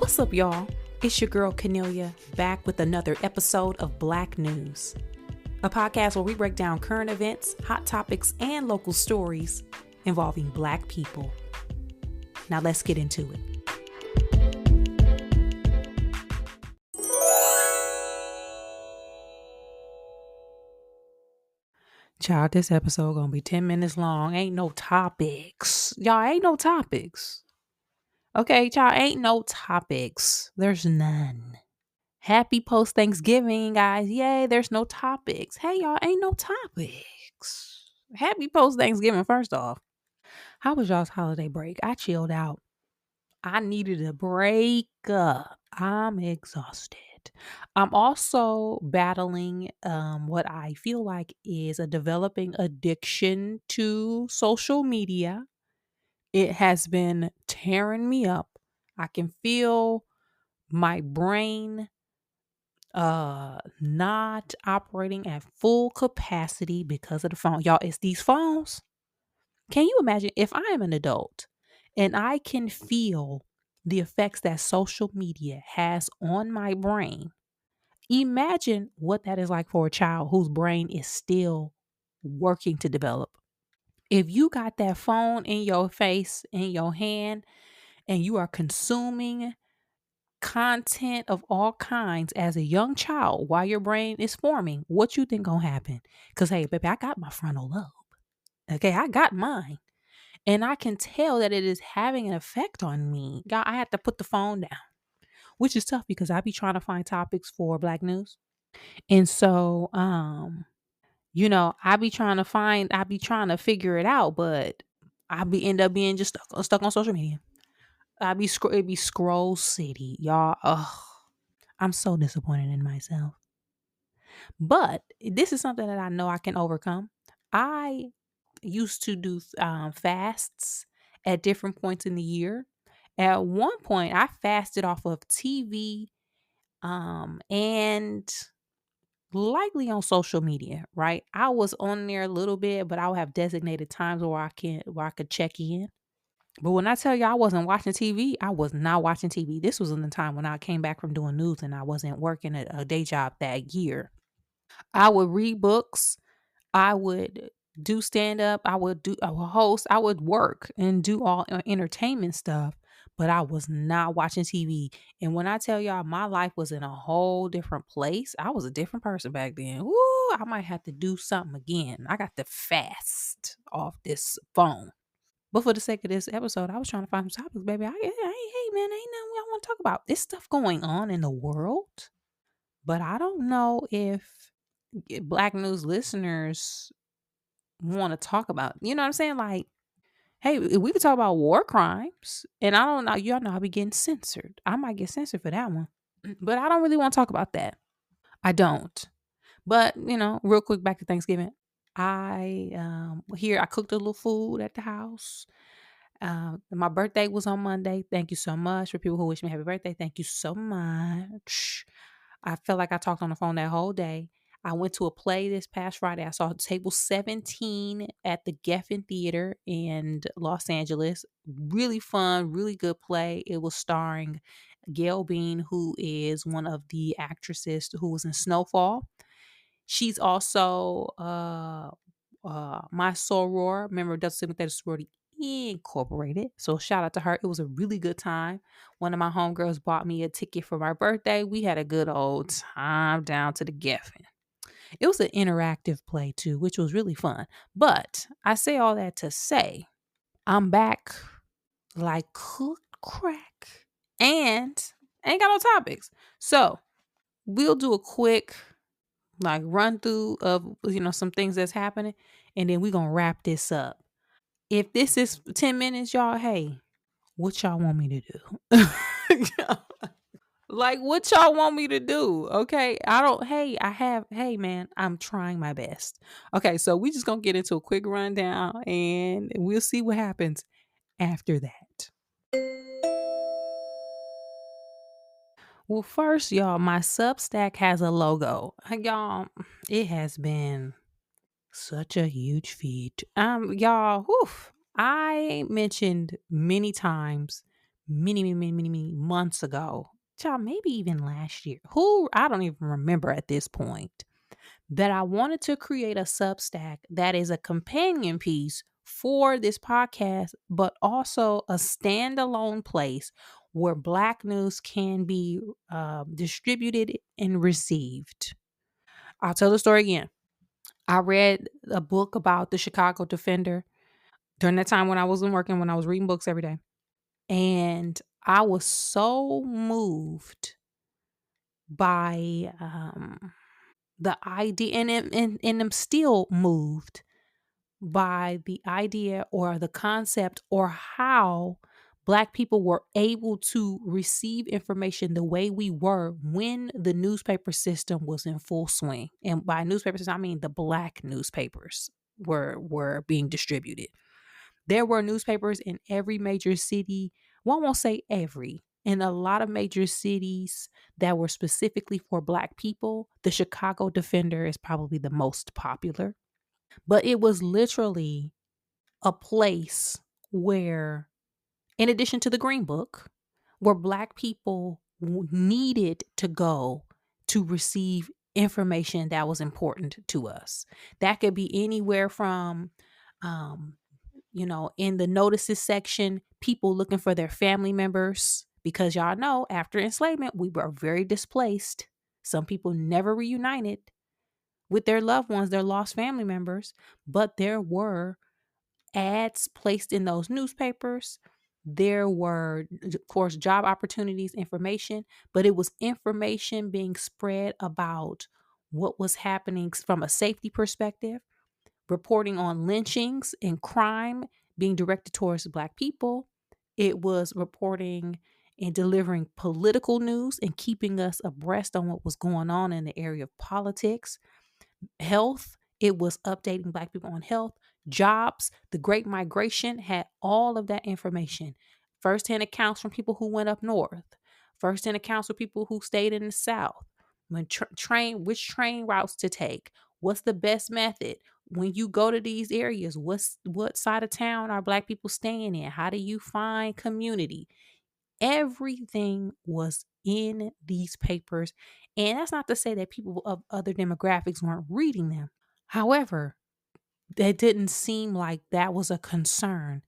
What's up, y'all? It's your girl, Cornelia, back with another episode of Black News, a podcast where we break down current events, hot topics, and local stories involving Black people. Now let's get into it. Child, this episode gonna be 10 minutes long. Ain't no topics. Y'all, ain't no topics. Okay, child, ain't no topics. There's none. Happy post Thanksgiving, guys. Yay, there's no topics. Hey, y'all, ain't no topics. Happy post Thanksgiving, first off. How was y'all's holiday break? I chilled out. I needed a break. I'm exhausted. I'm also battling what I feel like is a developing addiction to social media. It has been tearing me up. I can feel my brain not operating at full capacity because of the phone. Y'all, it's these phones. Can you imagine if I am an adult and I can feel the effects that social media has on my brain? Imagine what that is like for a child whose brain is still working to develop. If you got that phone in your face, in your hand, and you are consuming content of all kinds as a young child while your brain is forming, what you think gonna happen? Because hey, baby, I got my frontal lobe. Okay, I got mine. And I can tell that it is having an effect on me. God, I had to put the phone down, which is tough because I be trying to find topics for Black news. And so I be trying to figure it out, but I be end up being just stuck on social media. It be scroll city, y'all. Ugh, I'm so disappointed in myself. But this is something that I know I can overcome. I used to do fasts at different points in the year. At one point, I fasted off of TV and likely on social media, right? I was on there a little bit, but I would have designated times where I could check in. But when I tell you I wasn't watching TV, I was not watching TV. This was in the time when I came back from doing news and I wasn't working a day job that year. I would read books. I would do stand up. I would host. I would work and do all entertainment stuff, but I was not watching TV. And when I tell y'all my life was in a whole different place, I was a different person back then. Ooh, I might have to do something again. I got to fast off this phone. But for the sake of this episode, I was trying to find some topics, baby. Hey man, ain't nothing I want to talk about. This stuff going on in the world, but I don't know if Black news listeners want to talk about. You know what I'm saying? Like, hey, we could talk about war crimes, and I don't know. Y'all know I be getting censored. I might get censored for that one, but I don't really want to talk about that. I don't. But real quick, back to Thanksgiving. I cooked a little food at the house. My birthday was on Monday. Thank you so much for people who wish me happy birthday. Thank you so much. I felt like I talked on the phone that whole day. I went to a play this past Friday. I saw Table 17 at the Geffen Theater in Los Angeles. Really fun, really good play. It was starring Gail Bean, who is one of the actresses who was in Snowfall. She's also my soror, member of Delta Sigma Theta Sorority Incorporated. So shout out to her. It was a really good time. One of my homegirls bought me a ticket for my birthday. We had a good old time down to the Geffen. It was an interactive play too, which was really fun. But I say all that to say I'm back like cooked crack and ain't got no topics. So we'll do a quick run through of some things that's happening, and then we're gonna wrap this up. If this is 10 minutes, y'all, hey, what y'all want me to do? Like, what y'all want me to do? Okay. Hey man, I'm trying my best. Okay, so we just gonna get into a quick rundown and we'll see what happens after that. Well, first, y'all, my Substack has a logo. Y'all, it has been such a huge feat. Y'all, I mentioned many times many months ago. Child, maybe even last year. Who I don't even remember at this point. That I wanted to create a Substack that is a companion piece for this podcast, but also a standalone place where Black news can be distributed and received. I'll tell the story again. I read a book about the Chicago Defender during that time when I wasn't working, when I was reading books every day. And I was so moved by the idea, and I'm still moved by the idea or the concept or how Black people were able to receive information the way we were when the newspaper system was in full swing. And by newspaper system, I mean the Black newspapers were being distributed. There were newspapers in every major city. Well, I won't say every. In a lot of major cities that were specifically for Black people, the Chicago Defender is probably the most popular. But it was literally a place where, in addition to the Green Book, where Black people needed to go to receive information that was important to us. That could be anywhere from, um, in the notices section, people looking for their family members, because y'all know after enslavement, we were very displaced. Some people never reunited with their loved ones, their lost family members, but there were ads placed in those newspapers. There were, of course, job opportunities, information, but it was information being spread about what was happening from a safety perspective, reporting on lynchings and crime being directed towards Black people. It was reporting and delivering political news and keeping us abreast on what was going on in the area of politics. Health, it was updating Black people on health. Jobs, the Great Migration had all of that information. Firsthand accounts from people who went up north, firsthand accounts from people who stayed in the South. When which train routes to take, what's the best method when you go to these areas, what side of town are Black people staying in, how do you find community? Everything was in these papers. And that's not to say that people of other demographics weren't reading them. However, it didn't seem like that was a concern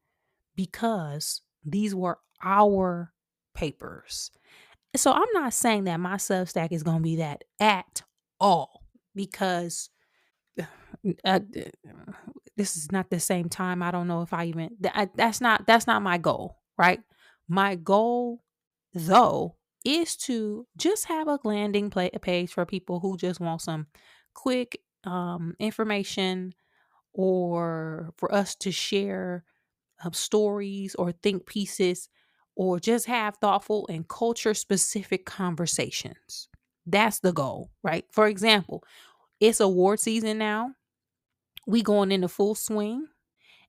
because these were our papers. So I'm not saying that my Substack is going to be that at all, because uh, this is not the same time. I don't know if I even that's not my goal, right? My goal, though, is to just have a landing page for people who just want some quick information, or for us to share stories or think pieces, or just have thoughtful and culture specific conversations. That's the goal, right? For example, it's award season now. We going into full swing.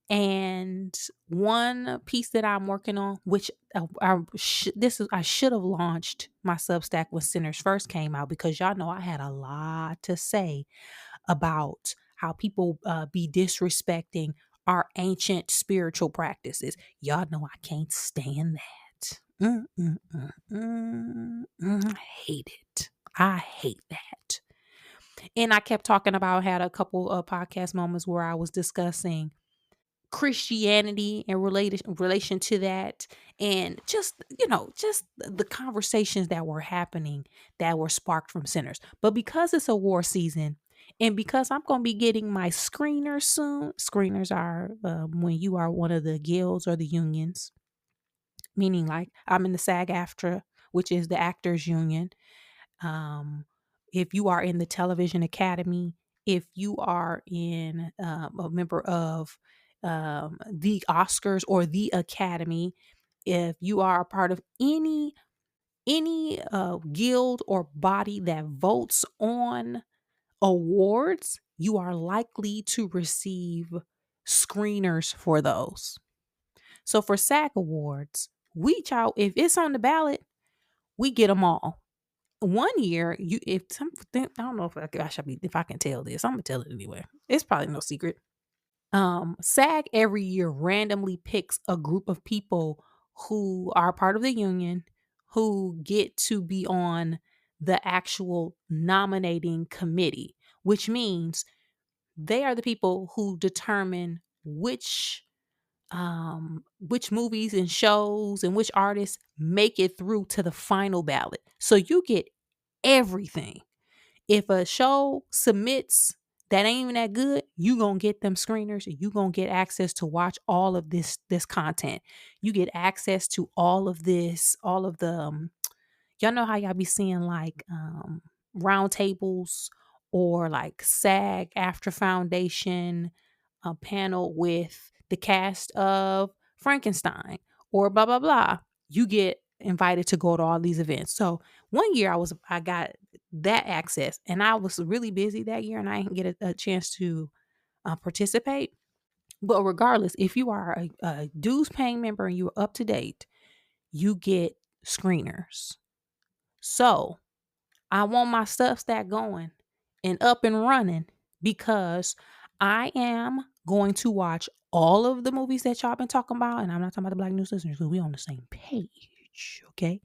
And one piece that I'm working on, which I should have launched my Substack when Sinners first came out, because y'all know I had a lot to say about how people be disrespecting our ancient spiritual practices. Y'all know I can't stand that. I hate it. I hate that. And I kept talking about, had a couple of podcast moments where I was discussing Christianity and relation to that, and just the conversations that were happening that were sparked from Sinners. But because it's a war season, and because I'm going to be getting my screeners soon. Screeners are when you are one of the guilds or the unions, meaning like I'm in the SAG-AFTRA, which is the actors union. If you are in the Television Academy, if you are in a member of the Oscars or the Academy, if you are a part of any guild or body that votes on awards, you are likely to receive screeners for those. So for SAG Awards, if it's on the ballot, we get them all. One year, if something, I don't know if I can tell this, I'm gonna tell it anyway. It's probably no secret. SAG every year randomly picks a group of people who are part of the union who get to be on the actual nominating committee, which means they are the people who determine which movies and shows and which artists make it through to the final ballot. So you get everything. If a show submits that ain't even that good, you gonna get them screeners. You gonna get access to watch all of this content. You get access to all of this, all of the y'all know how y'all be seeing like round tables or like SAG after foundation a panel with the cast of Frankenstein or blah blah blah. You get invited to go to all these events. So one year I got that access and I was really busy that year and I didn't get a chance to participate. But regardless, if you are a dues paying member and you're up to date, you get screeners. So I want my stuff stack going and up and running because I am going to watch all of the movies that y'all been talking about. And I'm not talking about the Black News listeners because we on the same page. Okay.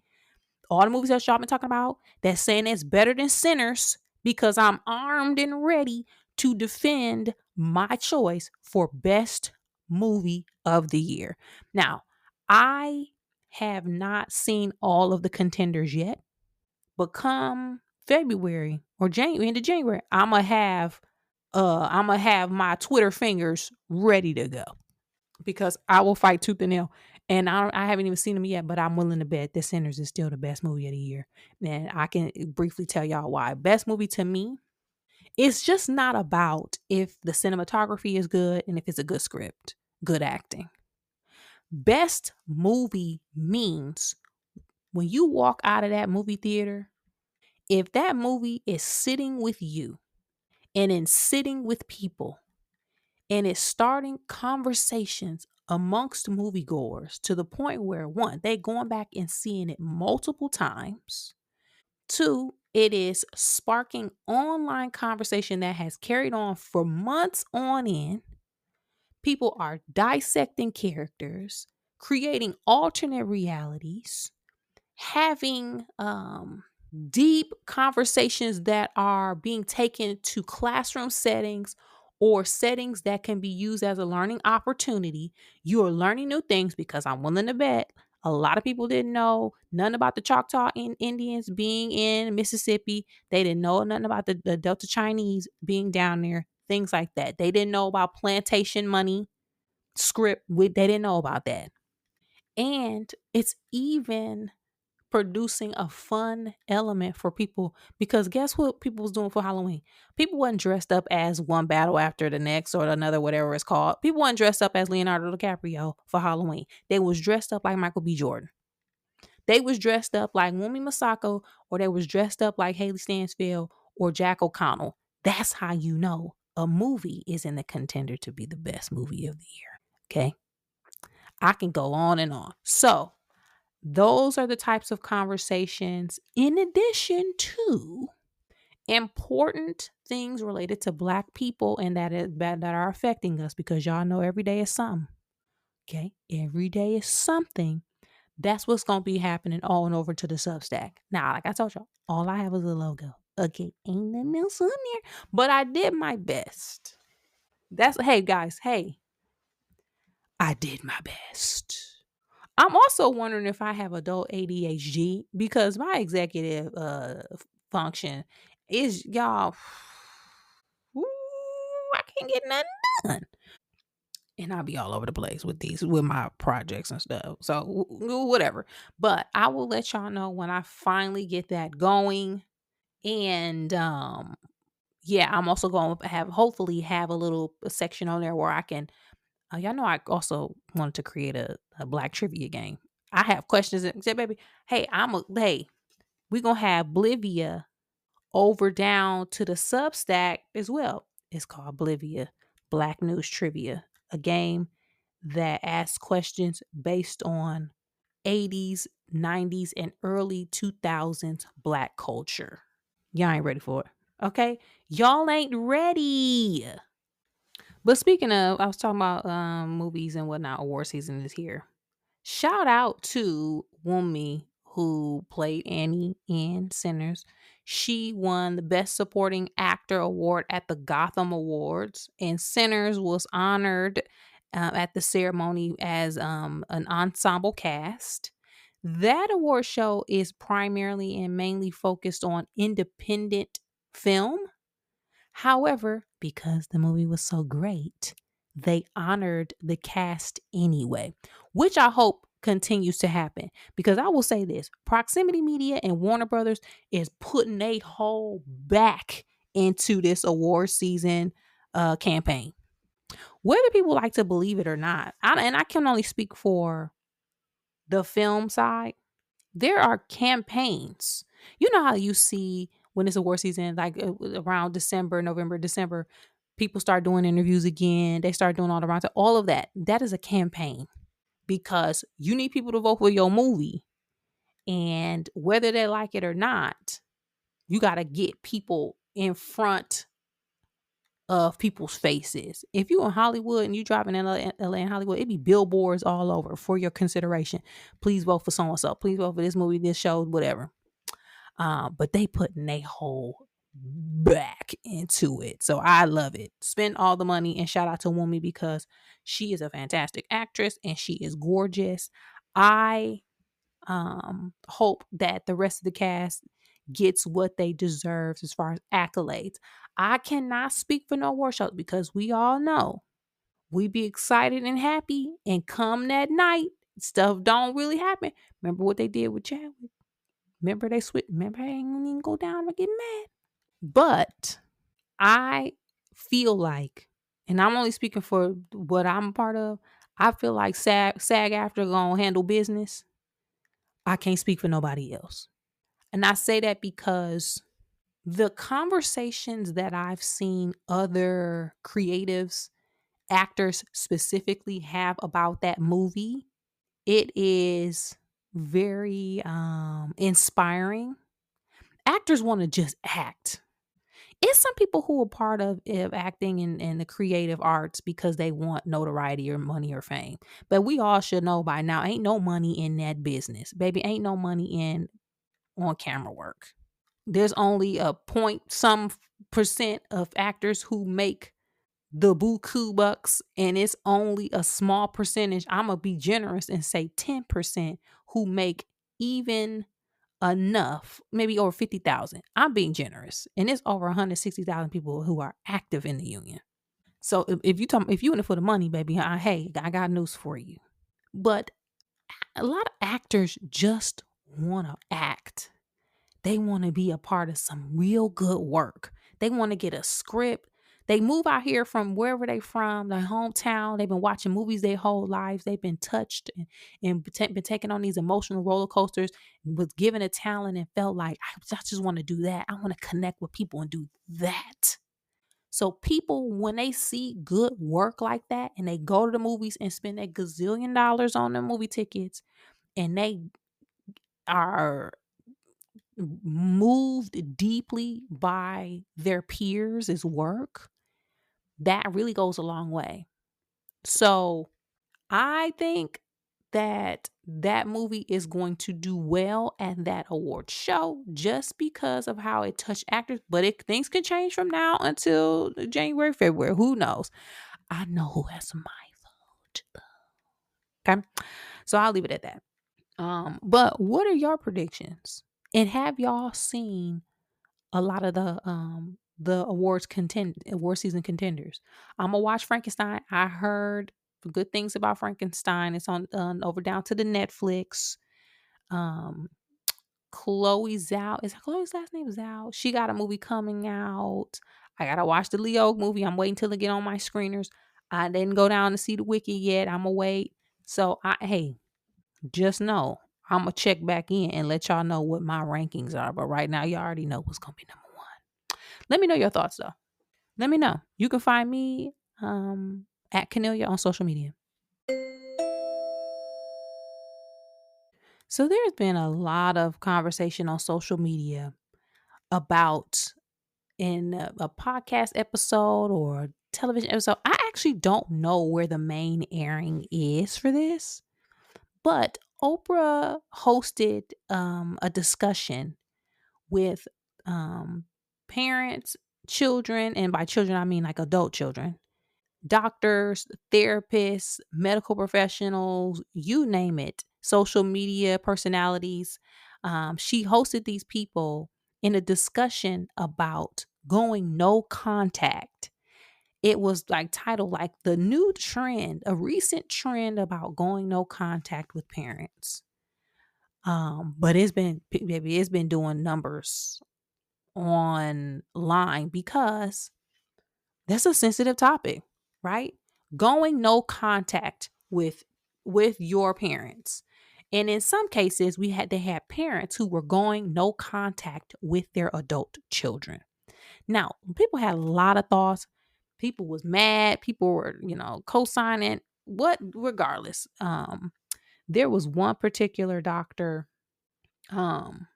All the movies that y'all been talking about that's saying it's better than Sinners because I'm armed and ready to defend my choice for best movie of the year. Now, I have not seen all of the contenders yet. But come February or January, end of January, I'ma have my Twitter fingers ready to go because I will fight tooth and nail. And I haven't even seen them yet, but I'm willing to bet that Sinners is still the best movie of the year. And I can briefly tell y'all why. Best movie to me, it's just not about if the cinematography is good and if it's a good script, good acting. Best movie means when you walk out of that movie theater, if that movie is sitting with you and in sitting with people and it's starting conversations amongst moviegoers to the point where one, they going back and seeing it multiple times. Two, it is sparking online conversation that has carried on for months on end. People are dissecting characters, creating alternate realities, having deep conversations that are being taken to classroom settings or settings that can be used as a learning opportunity. You are learning new things because I'm willing to bet a lot of people didn't know nothing about the Choctaw Indians being in Mississippi. They didn't know nothing about the Delta Chinese being down there, things like that. They didn't know about plantation money script. They didn't know about that. And it's even producing a fun element for people because guess what people was doing for Halloween? People wasn't dressed up as one battle after the next or another, whatever it's called. People wasn't dressed up as Leonardo DiCaprio for Halloween. They was dressed up like Michael B. Jordan. They was dressed up like Wumi Masako or they was dressed up like Haley Stansfield or Jack O'Connell. That's how you know a movie is in the contender to be the best movie of the year. Okay. I can go on and on. So those are the types of conversations, in addition to important things related to Black people and that are affecting us because y'all know every day is something. Okay. Every day is something. That's what's going to be happening all and over to the Substack. Now, like I told y'all, all I have is a logo. Okay. Ain't nothing else on there, but I did my best. Hey guys, hey, I did my best. I'm also wondering if I have adult ADHD because my executive function is y'all. Ooh, I can't get nothing done, and I'll be all over the place with my projects and stuff. So whatever. But I will let y'all know when I finally get that going, and yeah, I'm also going to hopefully have a little section on there where I can. Y'all know I also wanted to create a Black trivia game. I have questions and say, baby, hey, we gonna have Blivia over down to the Substack as well. It's called Blivia Black News Trivia, a game that asks questions based on 80s, 90s, and early 2000s Black culture. Y'all ain't ready for it. Okay? Y'all ain't ready. But speaking of, I was talking about movies and whatnot. Award season is here. Shout out to Wunmi, who played Annie in Sinners. She won the Best Supporting Actor award at the Gotham Awards, and Sinners was honored at the ceremony as an ensemble cast. That award show is primarily and mainly focused on independent film. However, because the movie was so great, they honored the cast anyway, which I hope continues to happen. Because I will say this, Proximity Media and Warner Brothers is putting a whole back into this award season campaign. Whether people like to believe it or not, and I can only speak for the film side, there are campaigns. You know how you see when it's award season, like around December, November, December, people start doing interviews again. They start doing all the rounds. All of that. That is a campaign because you need people to vote for your movie. And whether they like it or not, you got to get people in front of people's faces. If you in Hollywood and you driving in LA and Hollywood, it be billboards all over for your consideration. Please vote for so and so. Please vote for this movie, this show, whatever. But they putting a whole back into it. So I love it. Spend all the money and shout out to Wumi because she is a fantastic actress and she is gorgeous. I hope that the rest of the cast gets what they deserve as far as accolades. I cannot speak for no workshops because we all know we be excited and happy and come that night stuff don't really happen. Remember what they did with Chadwick? Remember they switched. Remember I ain't even go down and get mad. But I feel like, and I'm only speaking for what I'm a part of. I feel like SAG after gonna handle business. I can't speak for nobody else. And I say that because the conversations that I've seen other creatives, actors specifically have about that movie, it is very inspiring. Actors want to just act. It's some people who are part of acting and the creative arts because they want notoriety or money or fame. But we all should know by now, ain't no money in that business. Baby, ain't no money in on camera work. There's only a point some percent of actors who make the buku bucks, and it's only a small percentage. I'm gonna be generous and say 10% who make even enough, maybe over 50,000. I'm being generous, and it's over 160,000 people who are active in the union. So if you in it for the money, baby, hey, I got news for you. But a lot of actors just want to act. They want to be a part of some real good work. They want to get a script. They move out here from wherever they from, their hometown. They've been watching movies their whole lives. They've been touched and been taken on these emotional roller coasters, was given a talent and felt like, I just want to do that. I want to connect with people and do that. So people, when they see good work like that and they go to the movies and spend a gazillion dollars on their movie tickets and they are moved deeply by their peers' work, that really goes a long way. So I think that that movie is going to do well at that award show just because of how it touched actors. But things can change from now until January, February. Who knows? I know who has my vote. Okay. So I'll leave it at that. But what are your predictions? And have y'all seen a lot of the award season contenders? I'm gonna watch Frankenstein. I heard good things about Frankenstein. It's on over down to the Netflix. Um, Chloe Zhao, is Chloe's last name Zhao? She got a movie coming out. I gotta watch the Leo movie. I'm waiting till it get on my screeners. I didn't go down to see the Wiki yet. I'm gonna wait. So hey, just know I'm gonna check back in and let y'all know what my rankings are. But right now, you already know what's gonna be number one. Let me know your thoughts though. Let me know. You can find me at Canelia on social media. So there's been a lot of conversation on social media about in a podcast episode or television episode. I actually don't know where the main airing is for this, But Oprah hosted a discussion with parents, children, and by children, I mean like adult children, doctors, therapists, medical professionals, you name it, social media personalities. She hosted these people in a discussion about going no contact. It was like titled like the new trend, a recent trend about going no contact with parents. But baby, it's been doing numbers online because that's a sensitive topic, right? Going no contact with your parents. And in some cases, they had parents who were going no contact with their adult children. Now, people had a lot of thoughts. People was mad. People were, co-signing. What regardless. There was one particular doctor um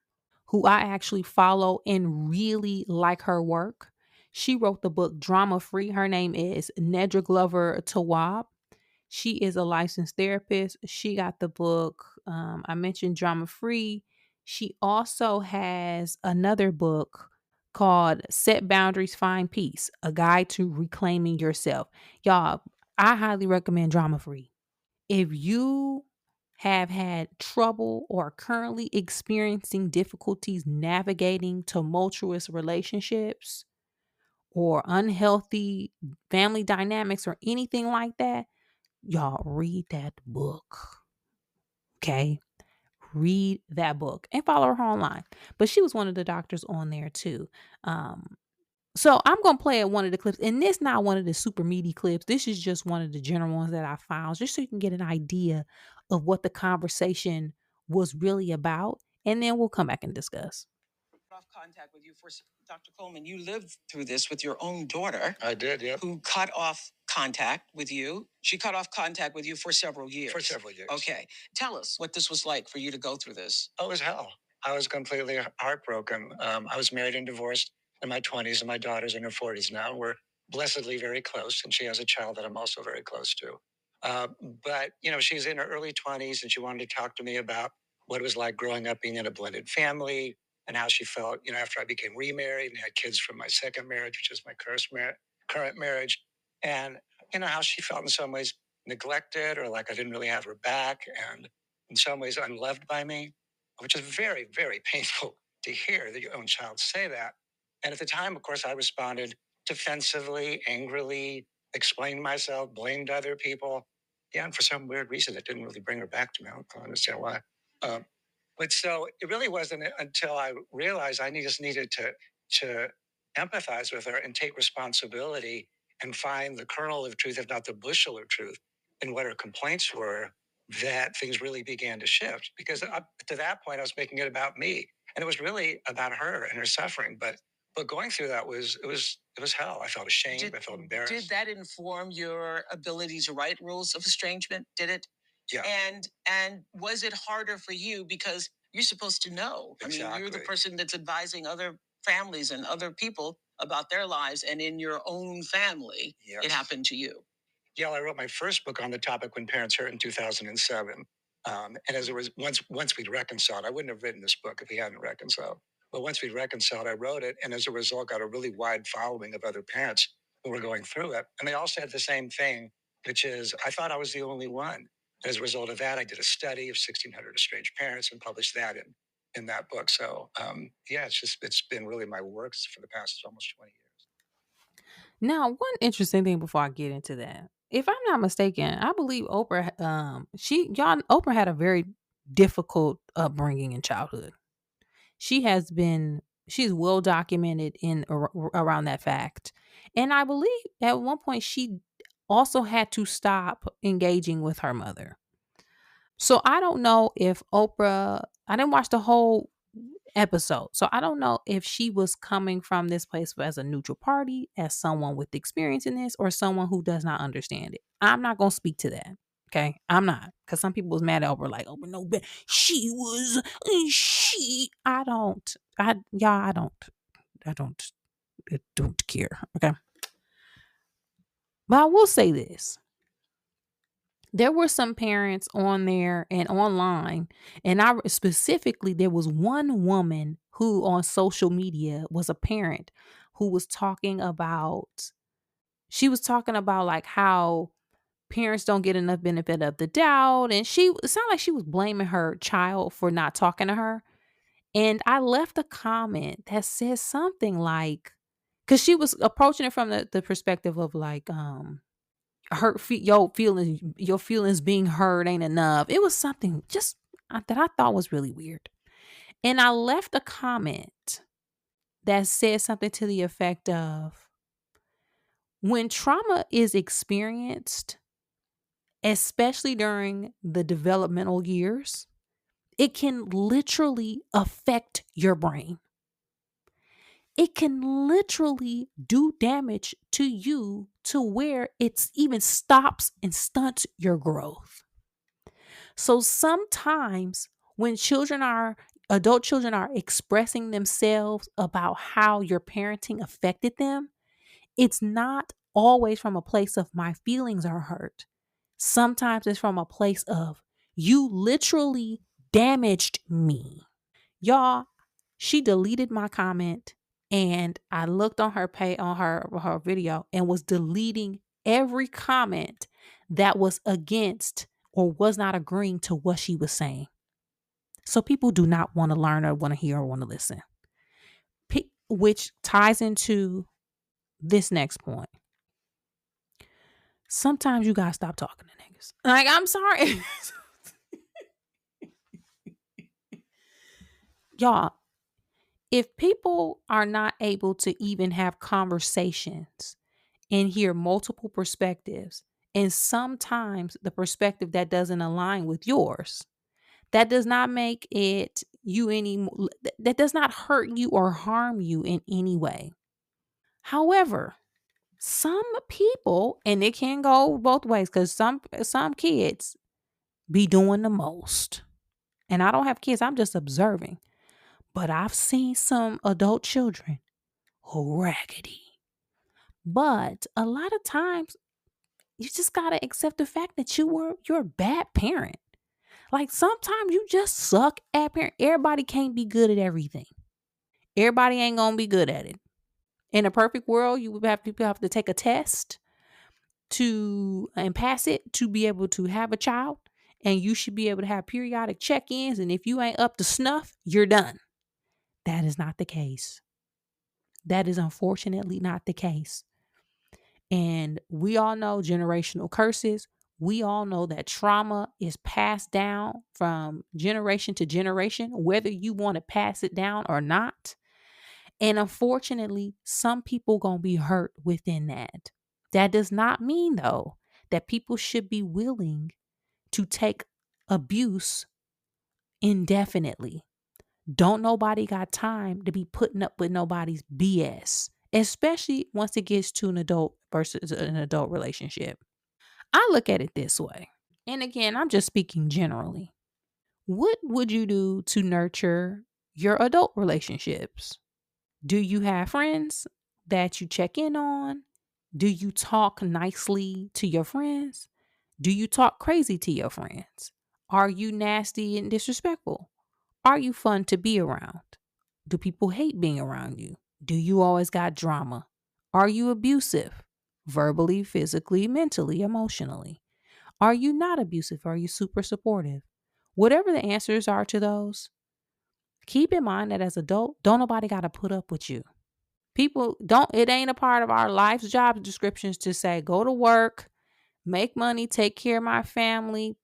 who I actually follow and really like her work. She wrote the book Drama Free. Her name is Nedra Glover Tawwab. She is a licensed therapist. She got the book. I mentioned Drama Free. She also has another book called Set Boundaries, Find Peace, a guide to reclaiming yourself. Y'all, I highly recommend Drama Free. If you have had trouble or are currently experiencing difficulties navigating tumultuous relationships or unhealthy family dynamics or anything like that, y'all read that book. Okay? Read that book and follow her online. But she was one of the doctors on there too. So I'm gonna play one of the clips, and this not one of the super meaty clips. This is just one of the general ones that I found, just so you can get an idea of what the conversation was really about, and then we'll come back and discuss. Off contact with you for Dr. Coleman. You lived through this with your own daughter. I did, yeah. Who cut off contact with you. She cut off contact with you for several years. For several years. Okay. Tell us what this was like for you to go through this. Oh, it was hell. I was completely heartbroken. I was married and divorced in my 20s, and my daughter's in her 40s now. We're blessedly very close, and she has a child that I'm also very close to. Uh, but, she's in her early 20s, and she wanted to talk to me about what it was like growing up being in a blended family, and how she felt, after I became remarried and had kids from my second marriage, which is my current marriage, and how she felt in some ways neglected, or like I didn't really have her back, and in some ways unloved by me, which is very, very painful to hear that your own child say that. And at the time, of course, I responded defensively, angrily, explained myself, blamed other people. Yeah, and for some weird reason, it didn't really bring her back to me. I don't understand why. Um, but so it really wasn't until I realized just needed to empathize with her and take responsibility and find the kernel of truth, if not the bushel of truth, in what her complaints were, that things really began to shift. Because up to that point, I was making it about me, and it was really about her and her suffering. But going through that was hell. I felt ashamed. I felt embarrassed. Did that inform your ability to write rules of estrangement? Did it? Yeah. And was it harder for you because you're supposed to know? Exactly. I mean, you're the person that's advising other families and other people about their lives, and in your own family, yes, it happened to you. Yeah, I wrote my first book on the topic when parents hurt in 2007. And as it was, once we'd reconciled, I wouldn't have written this book if we hadn't reconciled. But once we reconciled, I wrote it, and as a result, got a really wide following of other parents who were going through it, and they all said the same thing, which is, I thought I was the only one. As a result of that, I did a study of 1,600 estranged parents and published that in that book. So, yeah, it's been really my works for the past almost 20 years. Now, one interesting thing before I get into that, if I'm not mistaken, I believe Oprah, Oprah had a very difficult upbringing in childhood. She's well documented around that fact, and I believe at one point she also had to stop engaging with her mother. So I don't know if Oprah, I didn't watch the whole episode. So I don't know if she was coming from this place as a neutral party, as someone with experience in this, or someone who does not understand it. I'm not going to speak to that. Okay. I'm not. Because some people was mad at Oprah, like, Oprah, no, but I don't, I don't care. Okay. But I will say this. There were some parents on there and online, and specifically there was one woman who on social media was a parent who was talking about she was talking about like how parents don't get enough benefit of the doubt, and it sounded like she was blaming her child for not talking to her. And I left a comment that says something like, because she was approaching it from the perspective of like, your feelings being heard ain't enough. It was something just that I thought was really weird. And I left a comment that said something to the effect of, when trauma is experienced, especially during the developmental years, it can literally affect your brain. It can literally do damage to you to where it even stops and stunts your growth. So sometimes when adult children are expressing themselves about how your parenting affected them, it's not always from a place of my feelings are hurt. Sometimes it's from a place of you literally damaged me. Y'all, she deleted my comment, and I looked on her her video and was deleting every comment that was against or was not agreeing to what she was saying. So people do not want to learn or want to hear or want to listen. Which ties into this next point. Sometimes you gotta stop talking to niggas. Like, I'm sorry. Y'all, if people are not able to even have conversations and hear multiple perspectives, and sometimes the perspective that doesn't align with yours, that does not make it you any, that does not hurt you or harm you in any way. However, some people, and it can go both ways, because some kids be doing the most. And I don't have kids, I'm just observing. But I've seen some adult children raggedy. But a lot of times you just gotta accept the fact that you're a bad parent. Like, sometimes you just suck at parent. Everybody can't be good at everything. Everybody ain't gonna be good at it. In a perfect world, you would have to take a test and pass it to be able to have a child. And you should be able to have periodic check-ins. And if you ain't up to snuff, you're done. That is not the case. That is unfortunately not the case. And we all know generational curses. We all know that trauma is passed down from generation to generation, whether you want to pass it down or not. And unfortunately, some people gonna be hurt within that. That does not mean, though, that people should be willing to take abuse indefinitely. Don't nobody got time to be putting up with nobody's BS, especially once it gets to an adult versus an adult relationship. I look at it this way. And again, I'm just speaking generally. What would you do to nurture your adult relationships? Do you have friends that you check in on? Do you talk nicely to your friends? Do you talk crazy to your friends? Are you nasty and disrespectful? Are you fun to be around? Do people hate being around you? Do you always got drama? Are you abusive? Verbally, physically, mentally, emotionally? Are you not abusive? Are you super supportive? Whatever the answers are to those, keep in mind that as adult, don't nobody got to put up with you. It ain't a part of our life's job descriptions to say, go to work, make money, take care of my family,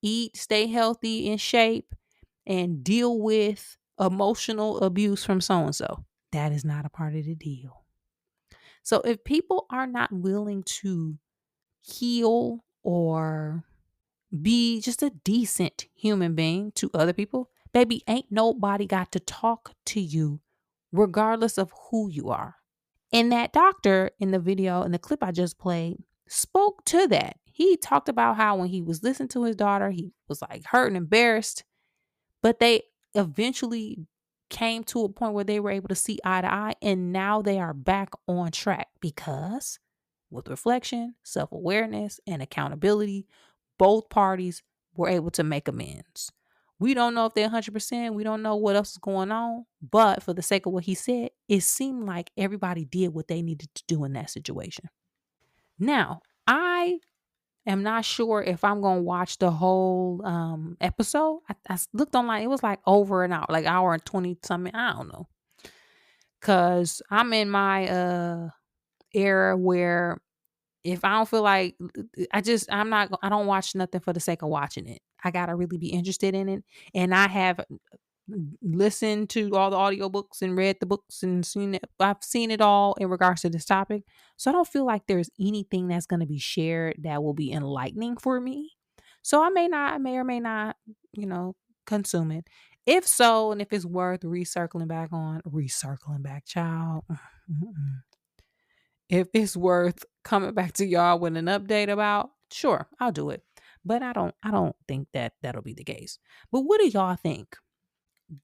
eat, stay healthy, in shape, and deal with emotional abuse from so-and-so. That is not a part of the deal. So if people are not willing to heal or be just a decent human being to other people, baby, ain't nobody got to talk to you regardless of who you are. And that doctor in the video, in the clip I just played, spoke to that. He talked about how when he was listening to his daughter, he was like hurt and embarrassed, but they eventually came to a point where they were able to see eye to eye, and now they are back on track because with reflection, self-awareness, and accountability, both parties were able to make amends. We don't know if they're 100%. We don't know what else is going on. But for the sake of what he said, it seemed like everybody did what they needed to do in that situation. Now, I am not sure if I'm going to watch the whole episode. I looked online. It was like over an hour, like hour and 20 something. I don't know. Because I'm in my era where if I don't feel like I don't watch nothing for the sake of watching it. I got to really be interested in it. And I have listened to all the audiobooks and read the books and seen it. I've seen it all in regards to this topic. So I don't feel like there's anything that's going to be shared that will be enlightening for me. So I may or may not, consume it. If so, and if it's worth recircling back, child. If it's worth coming back to y'all with an update about, sure, I'll do it. But I don't think that that'll be the case. But what do y'all think?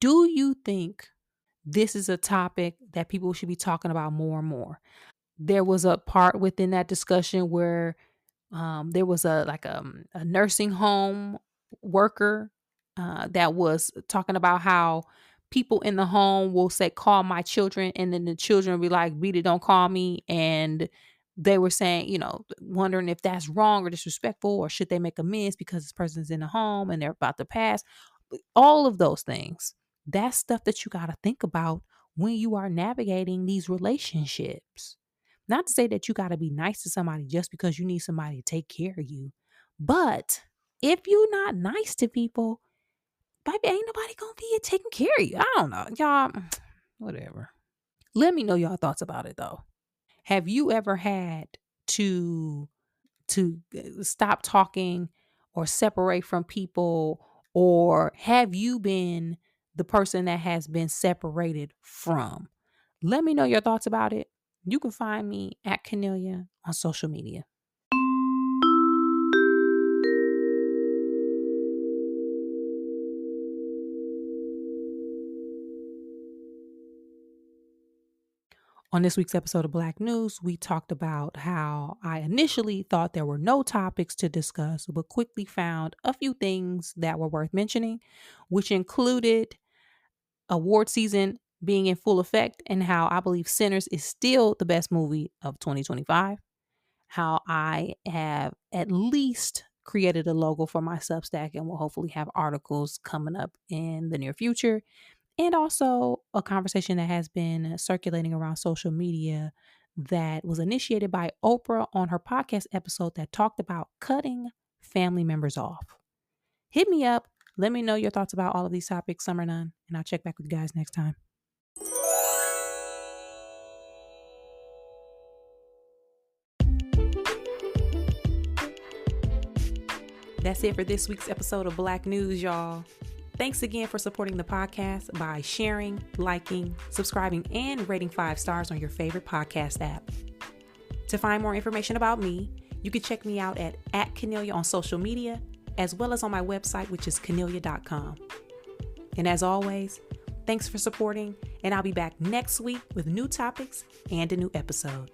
Do you think this is a topic that people should be talking about more and more? There was a part within that discussion where there was a nursing home worker that was talking about how people in the home will say, "Call my children," and then the children will be like, "Rita, don't call me." And they were saying, wondering if that's wrong or disrespectful, or should they make amends because this person's in the home and they're about to pass. All of those things. That's stuff that you got to think about when you are navigating these relationships. Not to say that you got to be nice to somebody just because you need somebody to take care of you. But if you're not nice to people, baby, ain't nobody going to be taking care of you. I don't know. Y'all, whatever. Let me know your thoughts about it, though. Have you ever had to stop talking or separate from people, or have you been the person that has been separated from? Let me know your thoughts about it. You can find me at Canelia on social media. On this week's episode of Black News, we talked about how I initially thought there were no topics to discuss, but quickly found a few things that were worth mentioning, which included award season being in full effect and how I believe Sinners is still the best movie of 2025. How I have at least created a logo for my Substack and will hopefully have articles coming up in the near future. And also a conversation that has been circulating around social media that was initiated by Oprah on her podcast episode that talked about cutting family members off. Hit me up. Let me know your thoughts about all of these topics, some or none, and I'll check back with you guys next time. That's it for this week's episode of Black News, y'all. Thanks again for supporting the podcast by sharing, liking, subscribing, and rating 5 stars on your favorite podcast app. To find more information about me, you can check me out at Canelia on social media, as well as on my website, which is canelia.com. And as always, thanks for supporting, and I'll be back next week with new topics and a new episode.